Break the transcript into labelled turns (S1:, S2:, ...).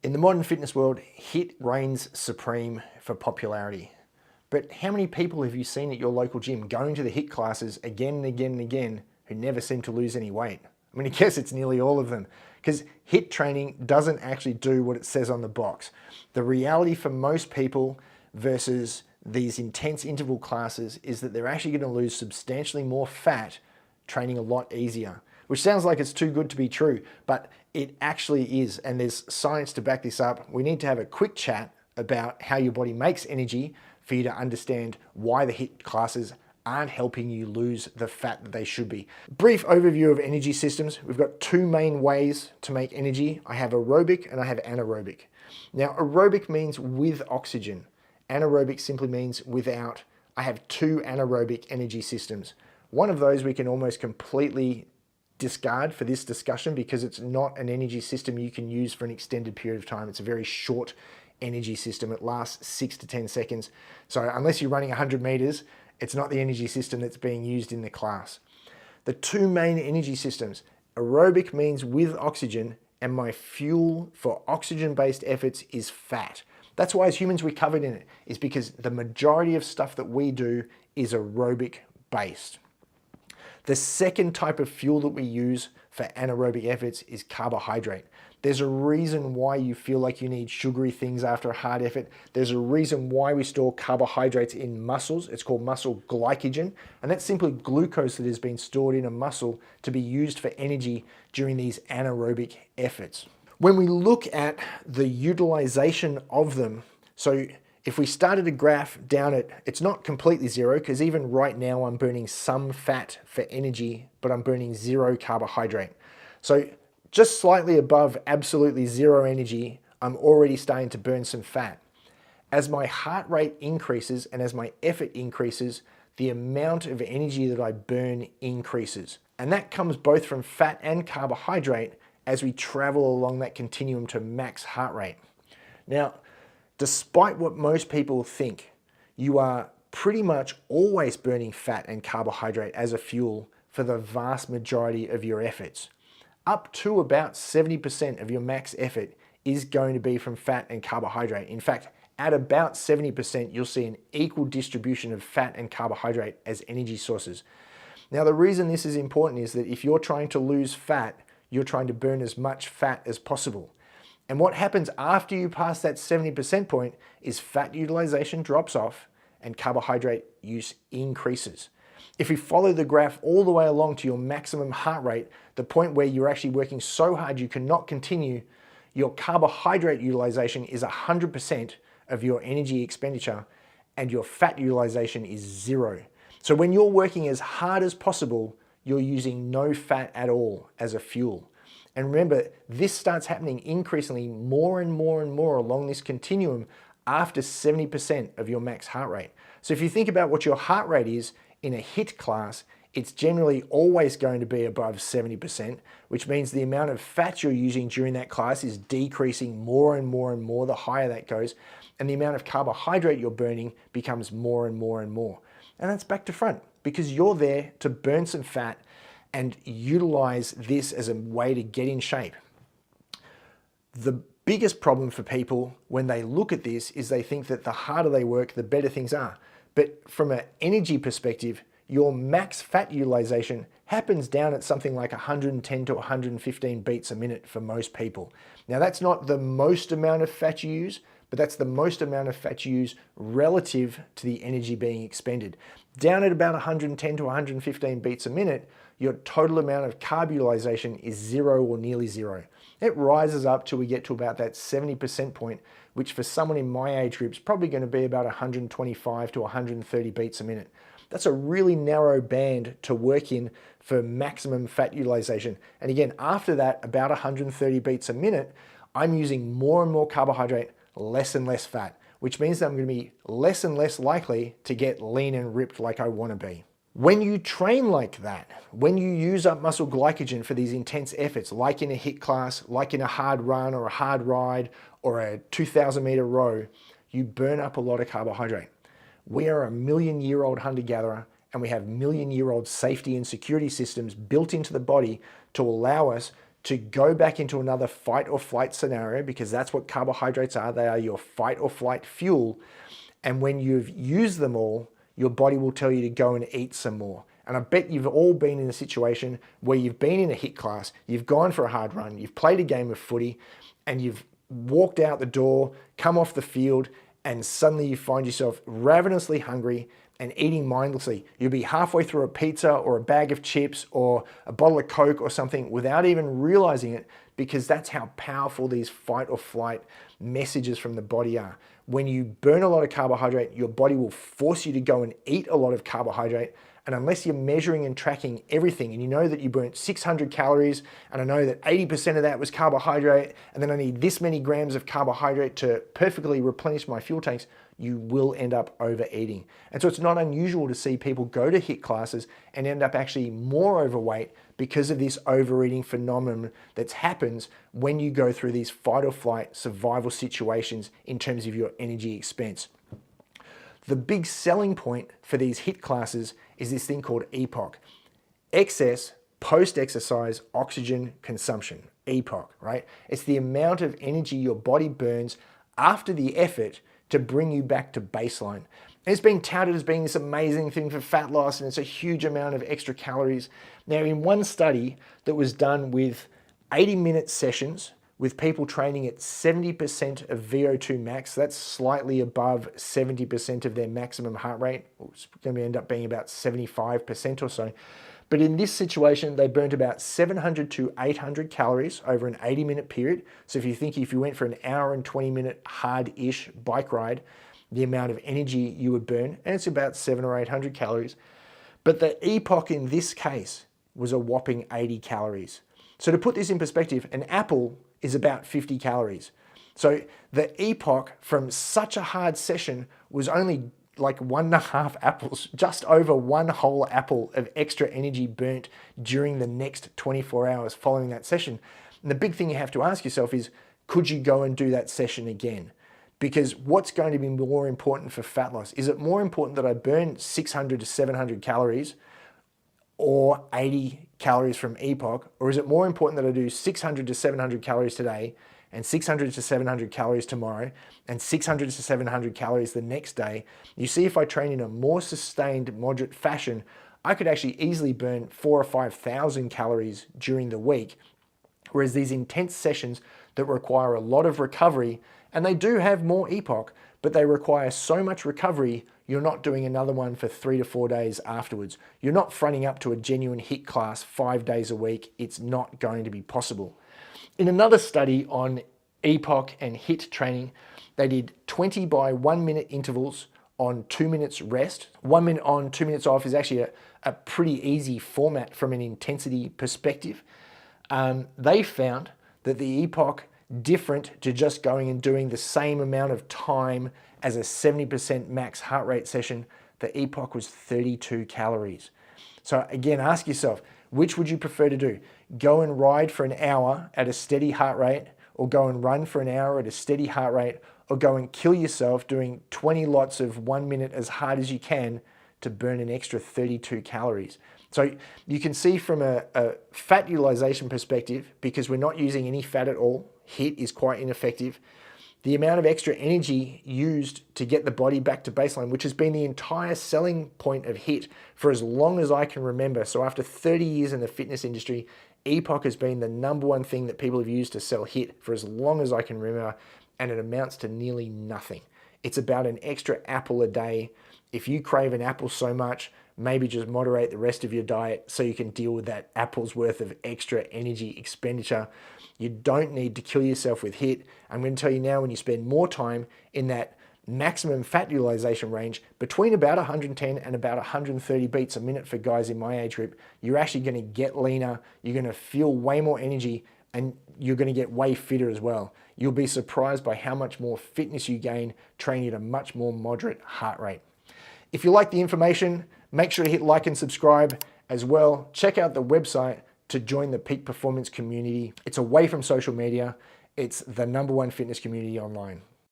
S1: In the modern fitness world, HIIT reigns supreme for popularity. But how many people have you seen at your local gym going to the HIIT classes again and again and again who never seem to lose any weight? I mean, I guess it's nearly all of them, because HIIT training doesn't actually do what it says on the box. The reality for most people versus these intense interval classes is that they're actually going to lose substantially more fat training a lot easier, which sounds like it's too good to be true, but it actually is, and there's science to back this up. We need to have a quick chat about how your body makes energy for you to understand why the HIIT classes aren't helping you lose the fat that they should be. Brief overview of energy systems. We've got two main ways to make energy. I have aerobic and I have anaerobic. Now, aerobic means with oxygen. Anaerobic simply means without. I have two anaerobic energy systems. One of those we can almost completely discard for this discussion because it's not an energy system you can use for an extended period of time. It's a very short energy system. It lasts 6 to 10 seconds. So unless you're running 100 meters, it's not the energy system that's being used in the class. The two main energy systems, aerobic means with oxygen, and my fuel for oxygen-based efforts is fat. That's why as humans we're covered in it, is because the majority of stuff that we do is aerobic based. The second type of fuel that we use for anaerobic efforts is carbohydrate. There's a reason why you feel like you need sugary things after a hard effort. There's a reason why we store carbohydrates in muscles. It's called muscle glycogen, and that's simply glucose that has been stored in a muscle to be used for energy during these anaerobic efforts. When we look at the utilization of them, so if we started a graph down at, it's not completely zero, because even right now I'm burning some fat for energy, but I'm burning zero carbohydrate. So just slightly above absolutely zero energy, I'm already starting to burn some fat. As my heart rate increases and as my effort increases, the amount of energy that I burn increases. And that comes both from fat and carbohydrate as we travel along that continuum to max heart rate. Now, despite what most people think, you are pretty much always burning fat and carbohydrate as a fuel for the vast majority of your efforts. Up to about 70% of your max effort is going to be from fat and carbohydrate. In fact, at about 70%, you'll see an equal distribution of fat and carbohydrate as energy sources. Now, the reason this is important is that if you're trying to lose fat, you're trying to burn as much fat as possible. And what happens after you pass that 70% point is fat utilization drops off and carbohydrate use increases. If we follow the graph all the way along to your maximum heart rate, the point where you're actually working so hard you cannot continue, your carbohydrate utilization is 100% of your energy expenditure and your fat utilization is zero. So when you're working as hard as possible, you're using no fat at all as a fuel. And remember, this starts happening increasingly more and more and more along this continuum after 70% of your max heart rate. So if you think about what your heart rate is in a HIIT class, it's generally always going to be above 70%, which means the amount of fat you're using during that class is decreasing more and more and more the higher that goes, and the amount of carbohydrate you're burning becomes more and more and more. And that's back to front, because you're there to burn some fat and utilize this as a way to get in shape. The biggest problem for people when they look at this is they think that the harder they work, the better things are. But from an energy perspective, your max fat utilization happens down at something like 110 to 115 beats a minute for most people. Now, that's not the most amount of fat you use, but that's the most amount of fat you use relative to the energy being expended. Down at about 110 to 115 beats a minute, your total amount of carb utilization is zero or nearly zero. It rises up till we get to about that 70% point, which for someone in my age group is probably going to be about 125 to 130 beats a minute. That's a really narrow band to work in for maximum fat utilization. And again, after that, about 130 beats a minute, I'm using more and more carbohydrate, less and less fat, which means that I'm going to be less and less likely to get lean and ripped like I want to be. When you train like that, when you use up muscle glycogen for these intense efforts, like in a HIIT class, like in a hard run or a hard ride or a 2,000 meter row, you burn up a lot of carbohydrate. We are a million-year-old hunter-gatherer, and we have million-year-old safety and security systems built into the body to allow us to go back into another fight or flight scenario, because that's what carbohydrates are. They are your fight or flight fuel. And when you've used them all, your body will tell you to go and eat some more. And I bet you've all been in a situation where you've been in a HIIT class, you've gone for a hard run, you've played a game of footy, and you've walked out the door, come off the field, and suddenly you find yourself ravenously hungry and eating mindlessly. You'll be halfway through a pizza or a bag of chips or a bottle of Coke or something without even realizing it, because that's how powerful these fight or flight messages from the body are. When you burn a lot of carbohydrate, your body will force you to go and eat a lot of carbohydrate. And unless you're measuring and tracking everything, and you know that you burnt 600 calories, and I know that 80% of that was carbohydrate, and then I need this many grams of carbohydrate to perfectly replenish my fuel tanks, you will end up overeating. And so it's not unusual to see people go to HIIT classes and end up actually more overweight because of this overeating phenomenon that happens when you go through these fight or flight survival situations in terms of your energy expense. The big selling point for these HIIT classes is this thing called EPOC, excess post-exercise oxygen consumption, EPOC, right? It's the amount of energy your body burns after the effort to bring you back to baseline. And it's being touted as being this amazing thing for fat loss, and it's a huge amount of extra calories. Now, in one study that was done with 80-minute sessions with people training at 70% of VO2 max, that's slightly above 70% of their maximum heart rate. It's going to end up being about 75% or so. But in this situation, they burnt about 700 to 800 calories over an 80-minute period. So if you went for an hour and 20-minute hard-ish bike ride, the amount of energy you would burn, and it's about 700 or 800 calories. But the EPOC in this case was a whopping 80 calories. So to put this in perspective, an apple is about 50 calories. So the EPOC from such a hard session was only like 1.5 apples, just over one whole apple of extra energy burnt during the next 24 hours following that session. And the big thing you have to ask yourself is, could you go and do that session again? Because what's going to be more important for fat loss? Is it more important that I burn 600 to 700 calories or 80 calories from EPOC? Or is it more important that I do 600 to 700 calories today and 600 to 700 calories tomorrow and 600 to 700 calories the next day? You see, if I train in a more sustained, moderate fashion, I could actually easily burn 4,000 or 5,000 calories during the week. Whereas these intense sessions that require a lot of recovery, and they do have more EPOC, but they require so much recovery, you're not doing another one for 3 to 4 days afterwards. You're not fronting up to a genuine HIIT class 5 days a week. It's not going to be possible. In another study on EPOC and HIIT training, they did 20 by 1 minute intervals on 2 minutes rest. 1 minute on, 2 minutes off is actually a pretty easy format from an intensity perspective. They found that the EPOC, different to just going and doing the same amount of time as a 70% max heart rate session, the EPOC was 32 calories. So again, ask yourself, which would you prefer to do? Go and ride for an hour at a steady heart rate, or go and run for an hour at a steady heart rate, or go and kill yourself doing 20 lots of 1 minute as hard as you can to burn an extra 32 calories. So you can see from a fat utilization perspective, because we're not using any fat at all, HIIT is quite ineffective. The amount of extra energy used to get the body back to baseline, which has been the entire selling point of HIIT for as long as I can remember. So after 30 years in the fitness industry, EPOC has been the #1 thing that people have used to sell HIIT for as long as I can remember, and it amounts to nearly nothing. It's about an extra apple a day. If you crave an apple so much, maybe just moderate the rest of your diet so you can deal with that apple's worth of extra energy expenditure. You don't need to kill yourself with HIIT. I'm going to tell you now, when you spend more time in that maximum fat utilization range between about 110 and about 130 beats a minute for guys in my age group, you're actually going to get leaner, you're going to feel way more energy, and you're going to get way fitter as well. You'll be surprised by how much more fitness you gain training at a much more moderate heart rate. If you like the information, make sure to hit like and subscribe as well. Check out the website to join the peak performance community. It's away from social media. It's the #1 fitness community online.